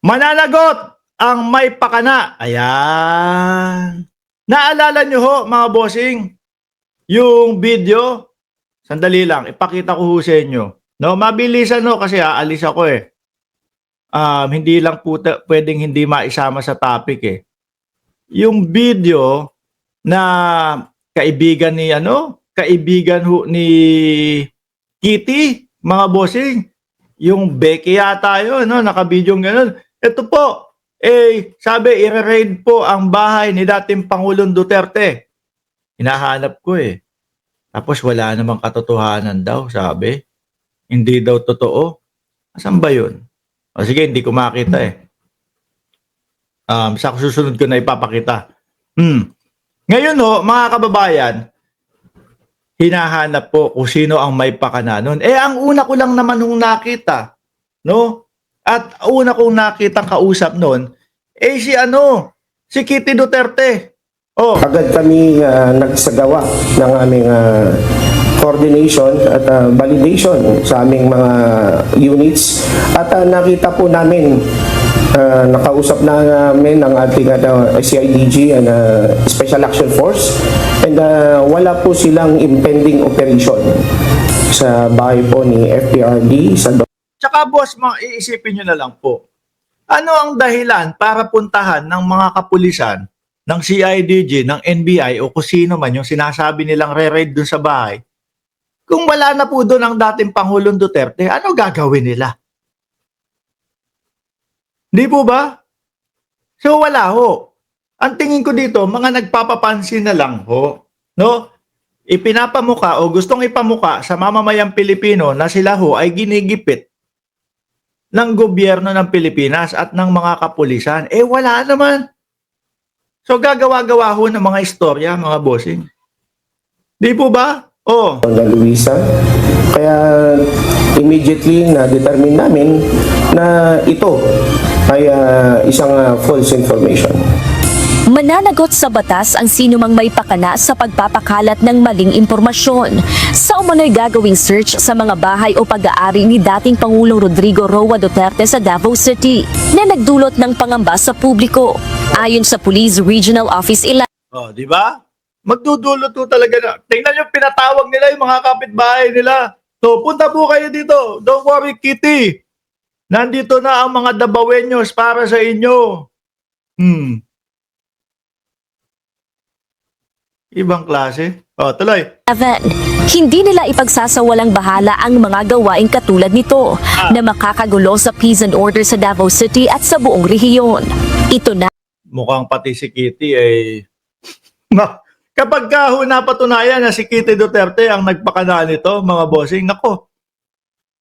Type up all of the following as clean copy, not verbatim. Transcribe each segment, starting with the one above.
Mananagot ang may pakana. Ayan. Naalala nyo ho, mga bossing, yung video? Sandali lang, ipakita ko ho sa inyo. No, mabilisan no kasi aalis ako eh. Hindi lang po pwedeng hindi maisama sa topic eh. Yung video na kaibigan ni Kitty, mga bossing. Yung Becky yata yun, no? Naka-video ganun. Ito po, sabi, i-raid po ang bahay ni dating Pangulong Duterte. Hinahanap ko eh. Tapos wala namang katotohanan daw, sabi. Hindi daw totoo. Asan ba yun? O sige, hindi ko makita eh. Sa susunod ko na ipapakita. Ngayon ho, mga kababayan, hinahanap po kung sino ang may pakana nun. Ang una ko lang naman nung nakita, no? At una kong nakitang kausap nun, si Kitty Duterte. Agad kami nagsagawa ng aming coordination at validation sa aming mga units at nakita po namin nakausap na namin ang ating CIDG and Special Action Force and wala po silang impending operation sa bahay po ni FPRD sa Tsaka boss, iisipin nyo na lang po. Ano ang dahilan para puntahan ng mga kapulisan, ng CIDG, ng NBI o kung sino man yung sinasabi nilang re-raid dun sa bahay? Kung wala na po doon ang dating Pangulong Duterte, ano gagawin nila? Di po ba? So wala ho. Ang tingin ko dito, mga nagpapapansin na lang ho. No? Ipinapamuka o gustong ipamuka sa mamamayang Pilipino na sila ho ay ginigipit ng gobyerno ng Pilipinas at ng mga kapulisan. Wala naman. So gagawa-gawa ho ng mga istorya, mga bossing. Di po ba? na Luisa. Kaya immediately na-determine namin na ito ay isang false information. Mananagot sa batas ang sinumang may pakana sa pagpapakalat ng maling impormasyon. Sa umano'y gagawing search sa mga bahay o pag-aari ni dating Pangulong Rodrigo Roa Duterte sa Davao City na nagdulot ng pangamba sa publiko. Ayon sa Police Regional Office 11, di ba? Magdudulot to talaga na. Tingnan nyo, pinatawag nila yung mga kapitbahay nila. So, punta po kayo dito. Don't worry, Kitty. Nandito na ang mga Dabawenyos para sa inyo. Ibang klase. Tuloy. hindi nila ipagsasawalang bahala ang mga gawain katulad nito na makakagulo sa peace and order sa Davao City at sa buong rehiyon. Ito na. Mukhang pati si Kitty kapag napatunayan na si Kitty Duterte ang nagpakana nito, mga bossing, nako,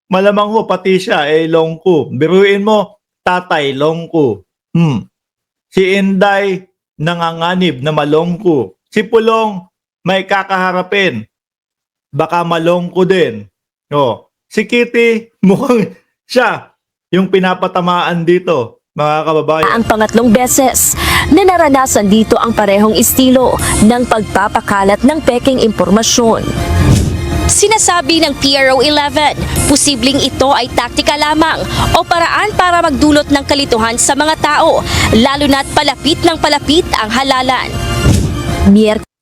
malamang ho, pati siya, longko. Biruin mo, tatay, longko. Si Inday, nanganganib na malongko. Si Pulong, may kakaharapin. Baka malongko din. Si Kitty, mukhang siya yung pinapatamaan dito, mga kababayan. Ang pangatlong beses na naranasan dito ang parehong estilo ng pagpapakalat ng peking impormasyon. Sinasabi ng PRO11, posibleng ito ay taktika lamang o paraan para magdulot ng kalituhan sa mga tao, lalo na't palapit ng palapit ang halalan.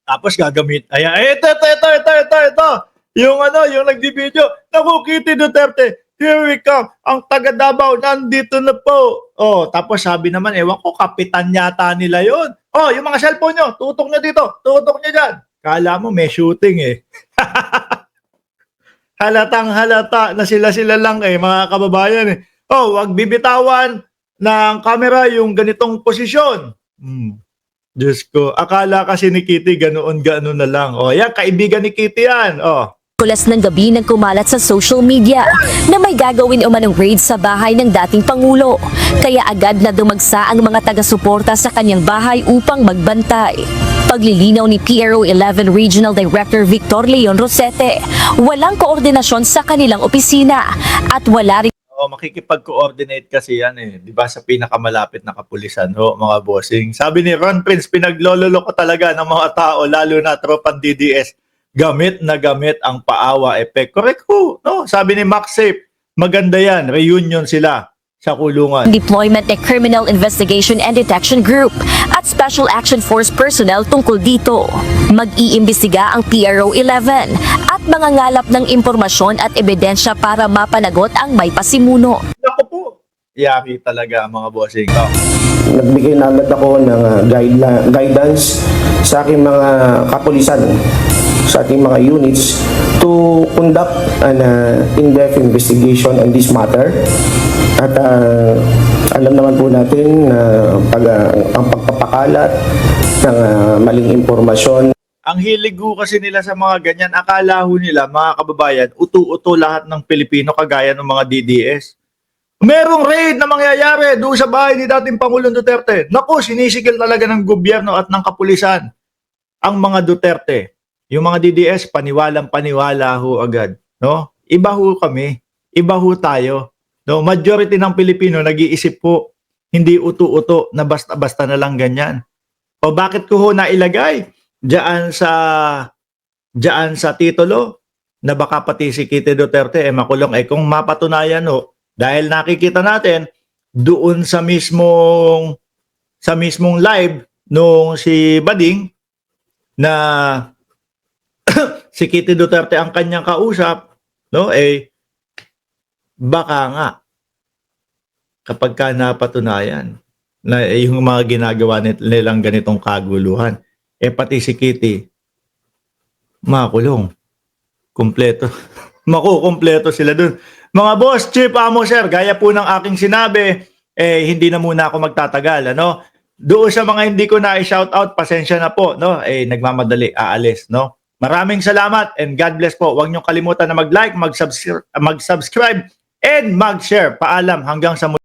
Tapos gagamit. Ito. Yung nagdi-video. Naku, Kitty Duterte, here we come. Ang taga Davao, nandito na po. Tapos sabi naman, ewan ko, kapitan yata nila yon. Yung mga cellphone nyo, tutok nyo dito, tutok nyo dyan. Kala mo may shooting eh. Halatang halata na sila lang mga kababayan eh. Wag bibitawan ng camera yung ganitong posisyon. Diyos ko, akala kasi ni Kitty ganoon na lang. Yan, kaibigan ni Kitty yan. Kulas ng gabi nang kumalat sa social media na may gagawin umanong raid sa bahay ng dating Pangulo. Kaya agad na dumagsa ang mga taga-suporta sa kanyang bahay upang magbantay. Paglilinaw ni PRO11 Regional Director Victor Leon Rosete, walang koordinasyon sa kanilang opisina at wala rin makikipag-coordinate kasi yan eh. Di ba sa pinakamalapit na kapulisan mga bossing. Sabi ni Ron Prince, pinaglololo ko talaga ng mga tao, lalo na tropang DDS. Gamit na gamit ang paawa effect. Correct ho. No? Sabi ni Max Safe, maganda yan. Reunion sila. sa kulungan. Deployment ng Criminal Investigation and Detection Group at Special Action Force personnel tungkol dito. Mag-iimbestiga ang PRO 11 at mangangalap ng impormasyon at ebidensya para mapanagot ang may pasimuno. Naku po, yaki talaga mga bossing. Oh. Nagbigay na agad ako ng guidance sa aking mga kapulisan, sa ating mga units to conduct an in-depth investigation on this matter. At alam naman po natin na ang pagpapakalat ng maling impormasyon. Ang hilig ho kasi nila sa mga ganyan, akala ho nila mga kababayan, uto-uto lahat ng Pilipino kagaya ng mga DDS. Merong raid na mangyayari doon sa bahay ni dating Pangulong Duterte. Naku, sinisigil talaga ng gobyerno at ng kapulisan ang mga Duterte. Yung mga DDS, paniwalang-paniwala ho agad. No? Iba ho kami. Iba ho tayo. No? Majority ng Pilipino nag-iisip po, hindi uto-uto na basta-basta na lang ganyan. O bakit ko ho nailagay diyan sa titulo na baka pati si Kitty Duterte makulong? Kung mapatunayan ho, dahil nakikita natin doon sa mismong live nung si Bading na si Kitty Duterte ang kanyang kausap, no? Baka nga kapag ka napatunayan na yung mga ginagawa nilang ganitong kaguluhan, pati si Kitty makulong. Kumpleto. Makukumpleto sila dun. Mga boss, chief, amo, sir, gaya po ng aking sinabi, hindi na muna ako magtatagal, ano? Doon sa mga hindi ko na i-shoutout, pasensya na po, no? Nagmamadali, aalis, no? Maraming salamat and God bless po. Huwag niyong kalimutan na mag-like, mag-subscribe, and mag-share. Paalam hanggang sa muli.